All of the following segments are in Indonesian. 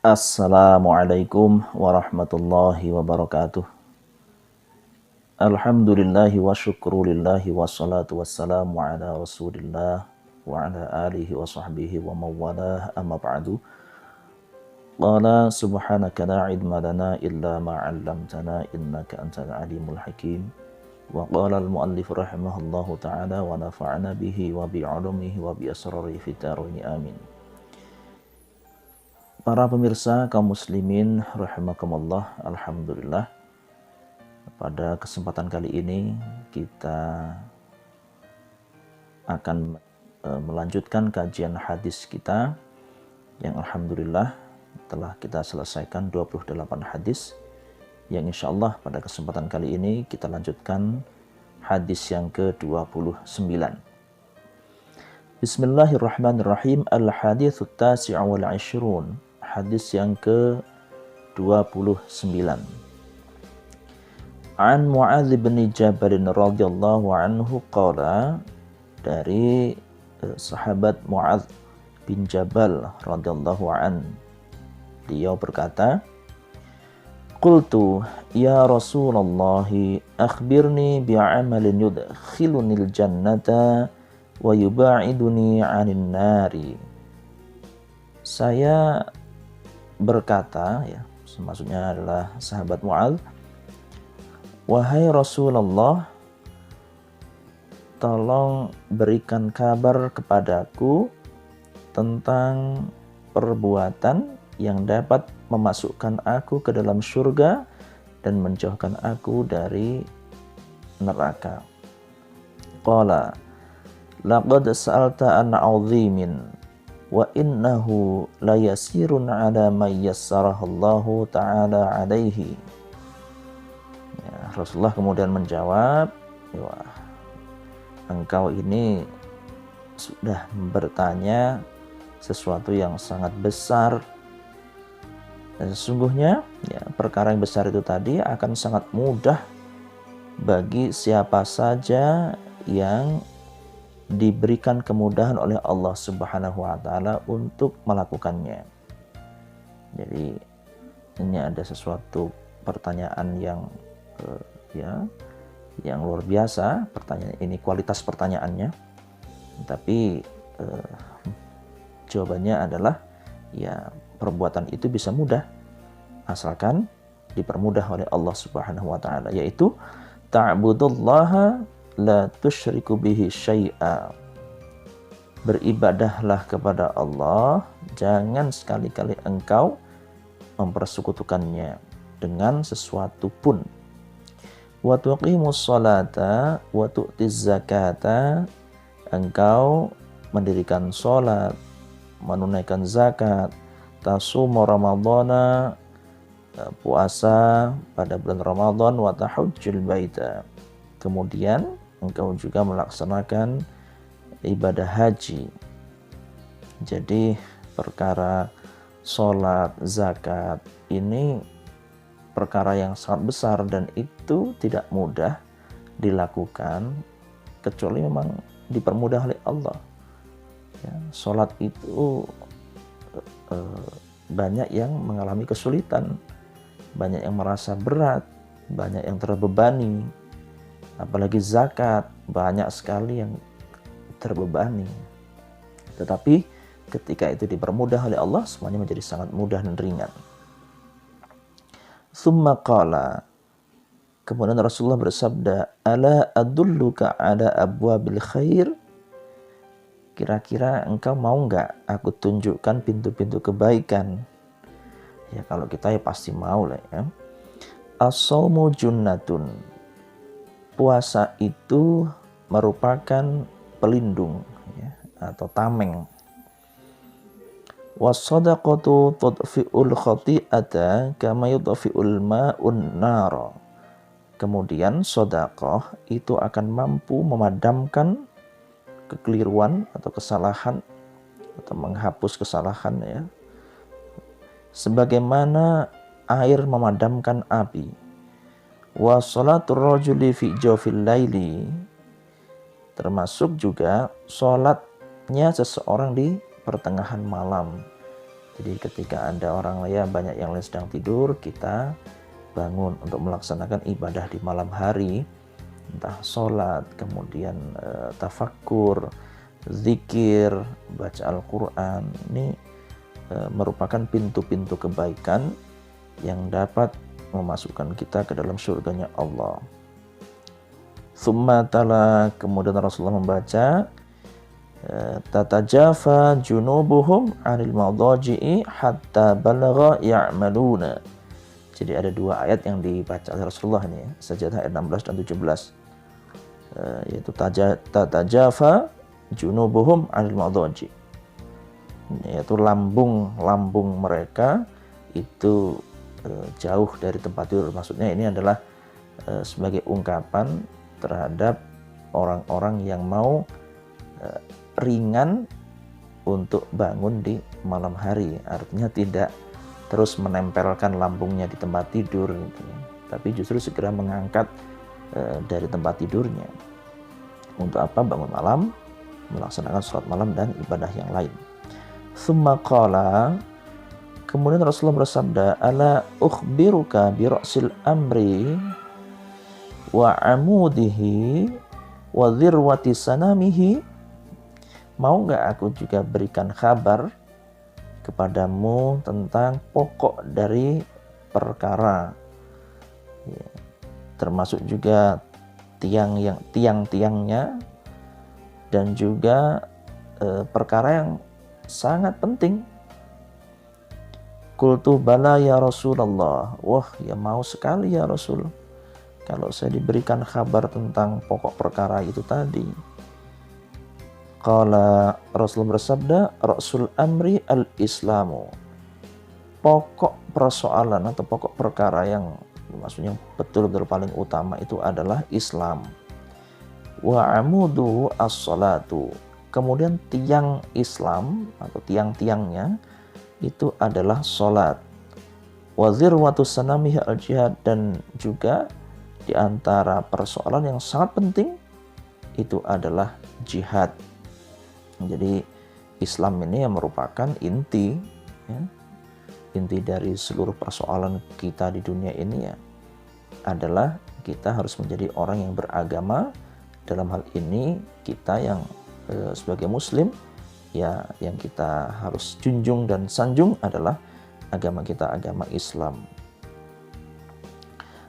Assalamualaikum warahmatullahi wabarakatuh. Alhamdulillahi wa syukrulillahi wassalatu wassalamu ala rasulillah wa ala alihi wa sahbihi wa mawalah amma ba'du. Qala subhanaka la ilma lana illa ma 'allamtana innaka antal alimul hakim. Wa qala al-muallif rahimahullahu ta'ala wa nafa'ana bihi wa bi'ulumihi wa bi asrari fid dharain amin. Para pemirsa kaum muslimin rahimakumullah, alhamdulillah pada kesempatan kali ini kita akan melanjutkan kajian hadis kita yang alhamdulillah telah kita selesaikan 28 hadis, yang insyaallah pada kesempatan kali ini kita lanjutkan hadis yang ke-29. Bismillahirrahmanirrahim. Al-haditsu tasi' wal 'ishrun. Hadis yang ke-29. An Mu'adz bin Jabal radhiyallahu anhu qala, dari sahabat Mu'adz bin Jabal radhiyallahu an, beliau berkata, qultu ya Rasulullah akhbirni bi'amalin yudkhilunil jannata wa yuba'iduni 'anil nari. Saya berkata, ya, maksudnya adalah sahabat Mu'adz, wahai Rasulullah, tolong berikan kabar kepadaku tentang perbuatan yang dapat memasukkan aku ke dalam surga dan menjauhkan aku dari neraka. Qala laqad sa'alta an 'azimin wa innahu la yasirun 'ala man yassarahallahu ta'ala 'alaihi. Rasulullah kemudian menjawab, wah, engkau ini sudah bertanya sesuatu yang sangat besar, dan sesungguhnya ya, perkara yang besar itu tadi akan sangat mudah bagi siapa saja yang diberikan kemudahan oleh Allah Subhanahu wa taala untuk melakukannya. Jadi ini ada sesuatu pertanyaan yang luar biasa. Pertanyaan ini, kualitas pertanyaannya, tapi jawabannya adalah ya, perbuatan itu bisa mudah asalkan dipermudah oleh Allah Subhanahu wa taala, yaitu ta'budullaha la tusyriku bihi syai'a. Beribadahlah kepada Allah, jangan sekali-kali engkau mempersekutukannya dengan sesuatu pun. Wa tuqimus sholata wa tu'tiz zakata, engkau mendirikan salat, menunaikan zakat, tasumu ramadhana, puasa pada bulan Ramadan, wa tahujjul baita, kemudian engkau juga melaksanakan ibadah haji. Jadi perkara salat, zakat ini perkara yang sangat besar dan itu tidak mudah dilakukan kecuali memang dipermudah oleh Allah. Ya, salat itu banyak yang mengalami kesulitan, banyak yang merasa berat, banyak yang terbebani. Apalagi zakat, banyak sekali yang terbebani. Tetapi ketika itu dipermudah oleh Allah, semuanya menjadi sangat mudah dan ringan. Tsumma qala, kemudian Rasulullah bersabda, ala adulluka ala abwabil khair, kira-kira engkau mau enggak aku tunjukkan pintu-pintu kebaikan? Ya kalau kita ya pasti mau lah ya. As-shaumu junnatun, puasa itu merupakan pelindung ya, atau tameng. Was-shadaqatu tudfi'ul khati'ata kama yudfi'ul ma'un nara. Kemudian sedekah itu akan mampu memadamkan kekeliruan atau kesalahan atau menghapus kesalahan ya, sebagaimana air memadamkan api. Wa sholatur rajuli fi jawfil laili, termasuk juga sholatnya seseorang di pertengahan malam. Jadi ketika ada orang ya banyak yang lain sedang tidur, kita bangun untuk melaksanakan ibadah di malam hari, entah sholat, kemudian tafakkur, zikir, baca Al-Quran. Ini merupakan pintu-pintu kebaikan yang dapat memasukkan kita ke dalam surganya Allah. Tsumma tala, kemudian Rasulullah membaca, tatajafa junubuhum 'anil madaji'i hatta balagha ya'maluna. Jadi ada dua ayat yang dibaca oleh Rasulullah ini, Sajdah ayat 16 dan 17. Yaitu tatajafa junubuhum 'anil madaji'. Yaitu lambung mereka itu jauh dari tempat tidur. Maksudnya ini adalah sebagai ungkapan terhadap orang-orang yang mau ringan untuk bangun di malam hari, artinya tidak terus menempelkan lambungnya di tempat tidur gitu, tapi justru segera mengangkat dari tempat tidurnya. Untuk apa? Bangun malam, melaksanakan sholat malam dan ibadah yang lain. Tsumma qala, kemudian Rasulullah bersabda, ala ukhbiruka bi ra'sil amri wa amudihi wa dhirwati sanamihi. Mau nggak aku juga berikan kabar kepadamu tentang pokok dari perkara, ya, termasuk juga tiang-tiangnya dan juga perkara yang sangat penting. Qultu bala ya Rasulullah. Wah, ya mau sekali ya Rasul, kalau saya diberikan kabar tentang pokok perkara itu tadi. Qala, Rasul bersabda, Rasul amri al-islamu. Pokok persoalan atau pokok perkara yang maksudnya betul-betul paling utama itu adalah Islam. Wa amudu as-salatu. Kemudian tiang Islam atau tiang-tiangnya itu adalah salat. Wa zirwatu sanamihi al-jihad, dan juga di antara persoalan yang sangat penting itu adalah jihad. Jadi Islam ini yang merupakan inti, ya, inti dari seluruh persoalan kita di dunia ini ya, adalah kita harus menjadi orang yang beragama. Dalam hal ini kita yang sebagai muslim ya, yang kita harus junjung dan sanjung adalah agama kita, agama Islam.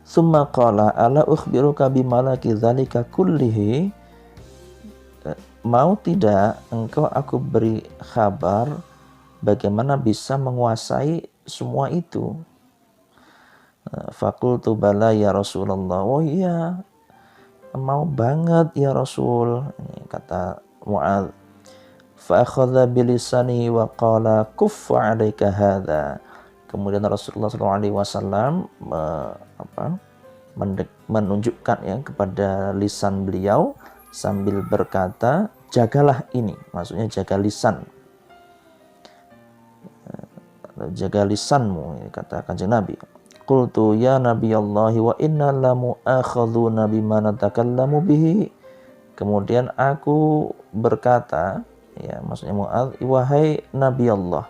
Tsumma qala ala ukhbiruka bimalaki dzalika kullihi. Mau tidak engkau aku beri kabar bagaimana bisa menguasai semua itu? Fakultu bala ya Rasulullah. Oh iya, mau banget ya Rasul. Ini kata Mu'adz. Fa akhadha bilisani wa qala kuffa 'alaika hadza. Kemudian Rasulullah SAW menunjukkan ya kepada lisan beliau sambil berkata, jagalah ini, maksudnya jaga lisan, jaga lisanmu, kata Kanjeng Nabi. Qultu ya Nabi Allah wa inna la mu'akhadhuna bima natakallamu bihi. Kemudian aku berkata, ya maksudnya Mu'adz, wahai Nabi Allah,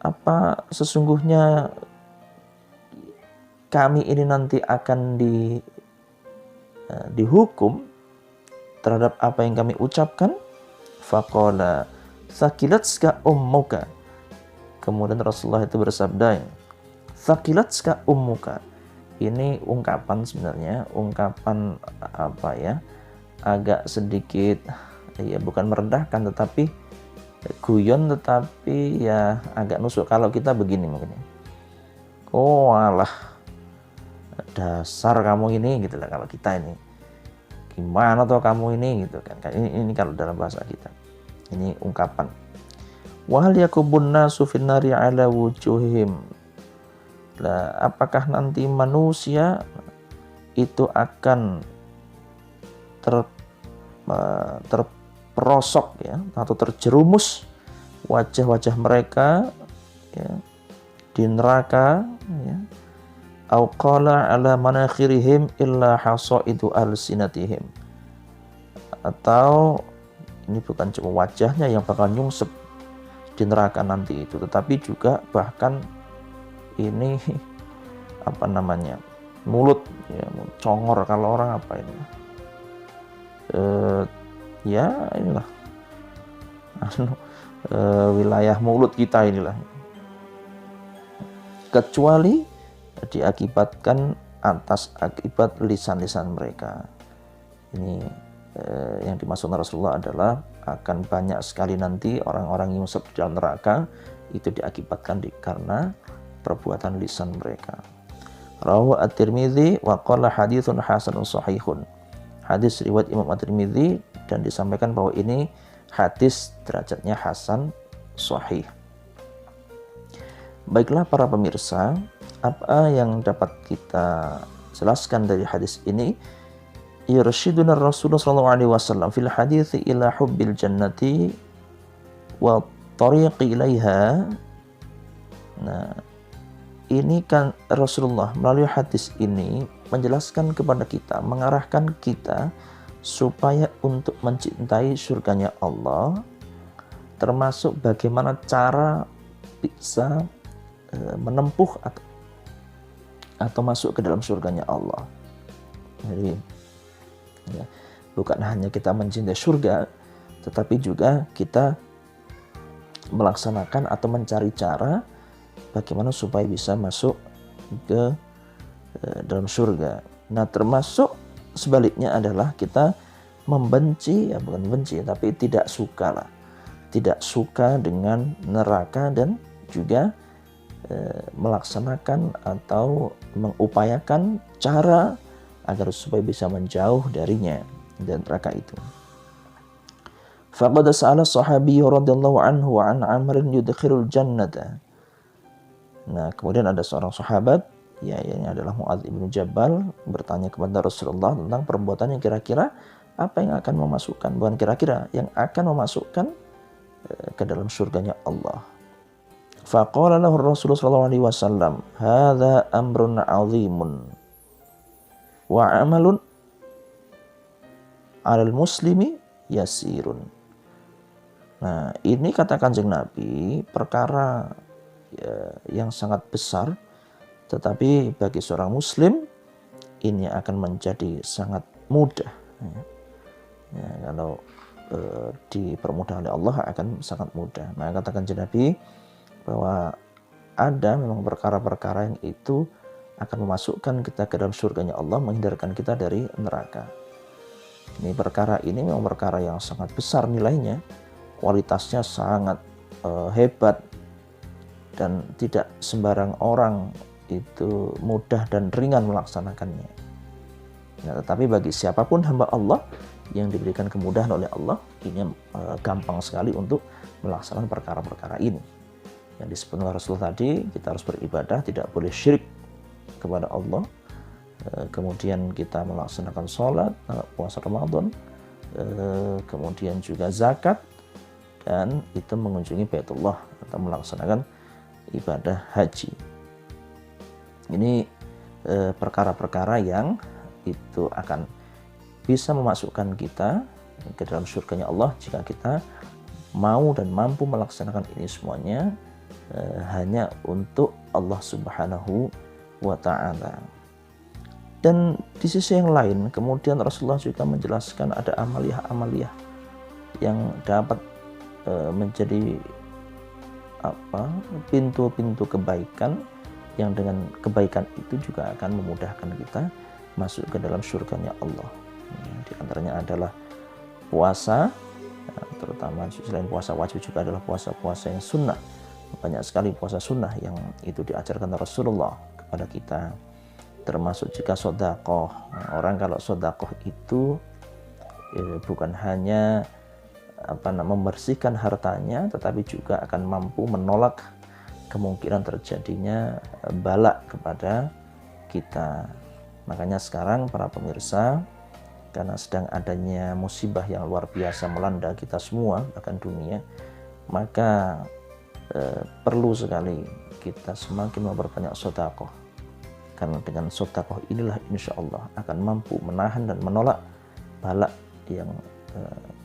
apa sesungguhnya kami ini nanti akan dihukum terhadap apa yang kami ucapkan? Faqala sakilatska ummuka. Kemudian Rasulullah itu bersabda, sakilatska ummuka. Ini ungkapan sebenarnya, ungkapan apa ya, agak sedikit ya bukan merendahkan tetapi guyon, tetapi ya agak nusuk. Kalau kita begini mungkin, oh alah dasar kamu ini gitu lah, kalau kita ini gimana tuh kamu ini gitu kan. Ini kalau dalam bahasa kita ini ungkapan. Wa hal yakubun nasu finnari ala wujuhihim. Lah apakah nanti manusia itu akan terperosok ya atau terjerumus wajah-wajah mereka ya di neraka ya. Au qala ala manakhirihim illa hasaidu alsinatihim. Atau ini bukan cuma wajahnya yang bakal nyungsep, di neraka nanti itu, tetapi juga bahkan ini apa namanya, mulut ya, congor kalau orang apa ini, ya inilah wilayah mulut kita inilah, kecuali diakibatkan atas akibat lisan-lisan mereka. Ini yang dimaksud Rasulullah adalah akan banyak sekali nanti orang-orang yang masuk di dalam neraka itu diakibatkan karena perbuatan lisan mereka. Rawahu At-Tirmidzi wa qala haditsun hasanun sahihun. Hadis riwayat Imam At-Tirmidzi dan disampaikan bahwa ini hadis derajatnya hasan sahih. Baiklah para pemirsa, apa yang dapat kita jelaskan dari hadis ini? Irsyiduna Rasulullah sallallahu alaihi wasallam fil hadits ila hubbil jannati wa tariqi ilaiha. Nah, ini kan Rasulullah melalui hadis ini menjelaskan kepada kita, mengarahkan kita supaya untuk mencintai surganya Allah, termasuk bagaimana cara bisa menempuh atau masuk ke dalam surganya Allah. Jadi ya, bukan hanya kita mencintai surga, tetapi juga kita melaksanakan atau mencari cara bagaimana supaya bisa masuk ke dalam surga. Nah, termasuk sebaliknya adalah kita membenci, ya bukan benci, tapi tidak suka lah. Tidak suka dengan neraka dan juga melaksanakan atau mengupayakan cara agar supaya bisa menjauh darinya dan neraka itu. Faqad sa'ala sahabi radhiyallahu anhu wa an amrin yudkhilul jannata. Nah, kemudian ada seorang sahabat, ya ini adalah Mu'adz bin Jabal, bertanya kepada Rasulullah tentang perbuatan yang kira-kira apa yang akan memasukkan, bukan kira-kira, yang akan memasukkan ke dalam surganya Allah. Faqala lahu Rasulullah sallallahu alaihi wasallam, "Hadza amrun 'azimun wa 'amalun 'alal muslimi yasirun." Nah, ini kata Kanjeng Nabi, perkara yang sangat besar, tetapi bagi seorang muslim ini akan menjadi sangat mudah. Ya, kalau dipermudah oleh Allah akan sangat mudah. Maka kata Kanjeng Nabi bahwa ada memang perkara-perkara yang itu akan memasukkan kita ke dalam surganya Allah, menghindarkan kita dari neraka. Ini perkara ini memang perkara yang sangat besar nilainya, kualitasnya sangat hebat, dan tidak sembarang orang itu mudah dan ringan melaksanakannya. Nah, tetapi bagi siapapun hamba Allah yang diberikan kemudahan oleh Allah, ini gampang sekali untuk melaksanakan perkara-perkara ini. Yang disebut oleh Rasulullah tadi, kita harus beribadah, tidak boleh syirik kepada Allah. Kemudian kita melaksanakan sholat, puasa Ramadan, kemudian juga zakat, dan itu mengunjungi Baitullah atau melaksanakan ibadah haji. Ini perkara-perkara yang itu akan bisa memasukkan kita ke dalam surganya Allah jika kita mau dan mampu melaksanakan ini semuanya hanya untuk Allah Subhanahu wa ta'ala. Dan di sisi yang lain, kemudian Rasulullah juga menjelaskan ada amaliyah-amaliyah yang dapat menjadi pintu-pintu kebaikan, yang dengan kebaikan itu juga akan memudahkan kita masuk ke dalam surganya Allah. Di antaranya adalah puasa, terutama selain puasa wajib juga adalah puasa-puasa yang sunnah. Banyak sekali puasa sunnah yang itu diajarkan Rasulullah kepada kita, termasuk juga sedekah. Orang kalau sedekah itu bukan hanya membersihkan hartanya, tetapi juga akan mampu menolak kemungkinan terjadinya bala kepada kita. Makanya sekarang para pemirsa, karena sedang adanya musibah yang luar biasa melanda kita semua, bahkan dunia, maka perlu sekali kita semakin memperbanyak sedekah. Karena dengan sedekah inilah insya Allah akan mampu menahan dan menolak bala yang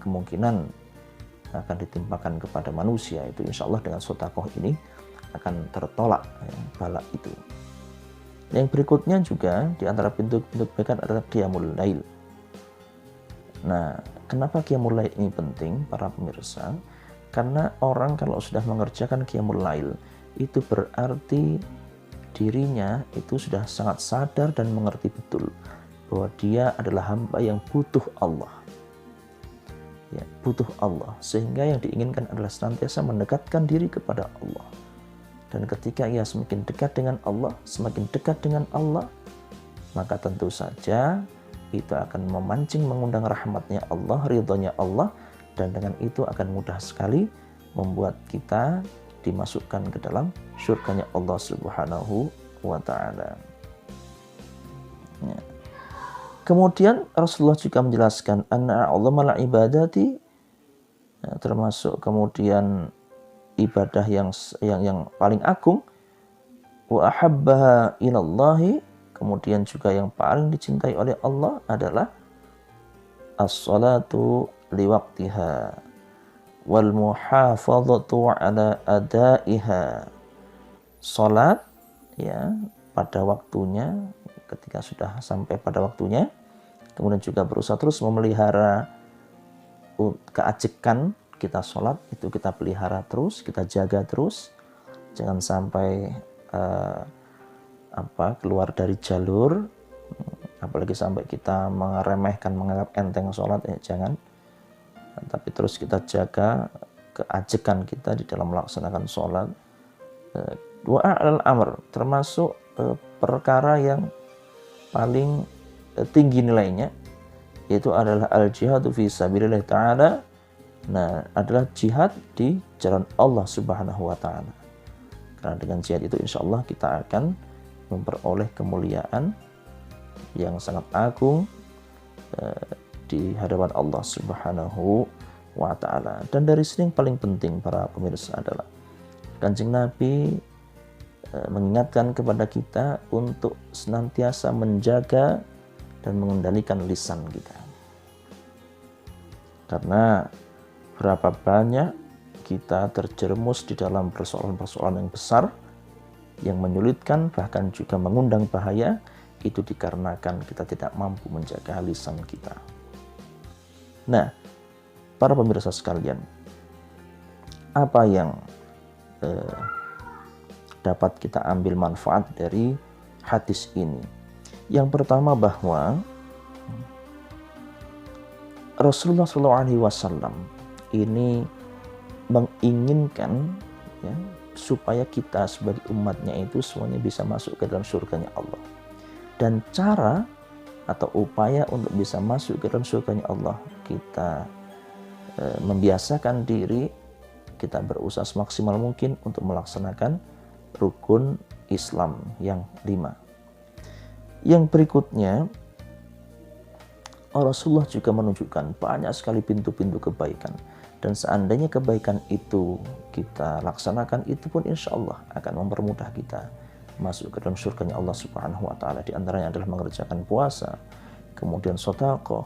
kemungkinan akan ditimpakan kepada manusia, itu insya Allah dengan sedekah ini akan tertolak ya, bala itu. Yang berikutnya juga di antara pintu-pintu kebaikan adalah qiyamul lail. Nah, kenapa qiyamul lail ini penting para pemirsa? Karena orang kalau sudah mengerjakan qiyamul lail itu berarti dirinya itu sudah sangat sadar dan mengerti betul bahwa dia adalah hamba yang butuh Allah. Ya, butuh Allah, sehingga yang diinginkan adalah senantiasa mendekatkan diri kepada Allah. Dan ketika ia semakin dekat dengan Allah, semakin dekat dengan Allah, maka tentu saja itu akan memancing mengundang rahmatnya Allah, ridhonya Allah, dan dengan itu akan mudah sekali membuat kita dimasukkan ke dalam surganya Allah Subhanahu wa ta'ala. Ya. Kemudian Rasulullah juga menjelaskan anna a'dhamal ibadati, ya, termasuk kemudian ibadah yang paling agung, wa ahabbaha ilallahi, kemudian juga yang paling dicintai oleh Allah adalah as-salatu liwaqtiha wal muhafadzatu ala adaiha. Salat ya pada waktunya, ketika sudah sampai pada waktunya, kemudian juga berusaha terus memelihara keajekan kita sholat itu, kita pelihara terus, kita jaga terus, jangan sampai keluar dari jalur, apalagi sampai kita meremehkan, menganggap enteng sholat, ya jangan. Tapi terus kita jaga keajekan kita di dalam melaksanakan sholat. Doa al-amr termasuk perkara yang paling tinggi nilainya, yaitu adalah al-jihadu fi sabilillah ta'ala. Nah, adalah jihad di jalan Allah Subhanahu wa ta'ala. Karena dengan jihad itu insya Allah kita akan memperoleh kemuliaan yang sangat agung di hadapan Allah Subhanahu wa ta'ala. Dan dari sini yang paling penting para pemirsa adalah Kanjeng Nabi mengingatkan kepada kita untuk senantiasa menjaga dan mengendalikan lisan kita. Karena berapa banyak kita terjerumus di dalam persoalan-persoalan yang besar, yang menyulitkan, bahkan juga mengundang bahaya, itu dikarenakan kita tidak mampu menjaga lisan kita. Nah, para pemirsa sekalian, apa yang dapat kita ambil manfaat dari hadis ini? Yang pertama, bahwa Rasulullah SAW ini menginginkan ya, supaya kita sebagai umatnya itu semuanya bisa masuk ke dalam surganya Allah. Dan cara atau upaya untuk bisa masuk ke dalam surganya Allah, kita membiasakan diri, kita berusaha semaksimal mungkin untuk melaksanakan rukun Islam yang 5. Yang berikutnya, Rasulullah juga menunjukkan banyak sekali pintu-pintu kebaikan, dan seandainya kebaikan itu kita laksanakan, itu pun insya Allah akan mempermudah kita masuk ke dalam surganya Allah Subhanahu wa ta'ala. Di antaranya adalah mengerjakan puasa, kemudian sedekah,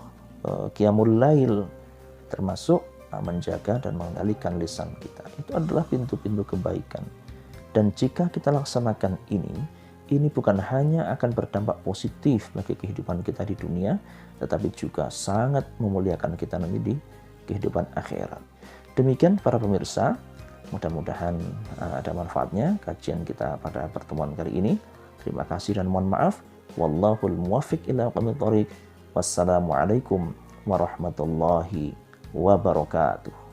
qiyamul lail, termasuk menjaga dan mengendalikan lisan kita. Itu adalah pintu-pintu kebaikan. Dan jika kita laksanakan ini bukan hanya akan berdampak positif bagi kehidupan kita di dunia, tetapi juga sangat memuliakan kita nanti di kehidupan akhirat. Demikian para pemirsa, mudah-mudahan ada manfaatnya kajian kita pada pertemuan kali ini. Terima kasih dan mohon maaf. Wallahul muwaffiq ila aqwamit thoriq. Wassalamualaikum warahmatullahi wabarakatuh.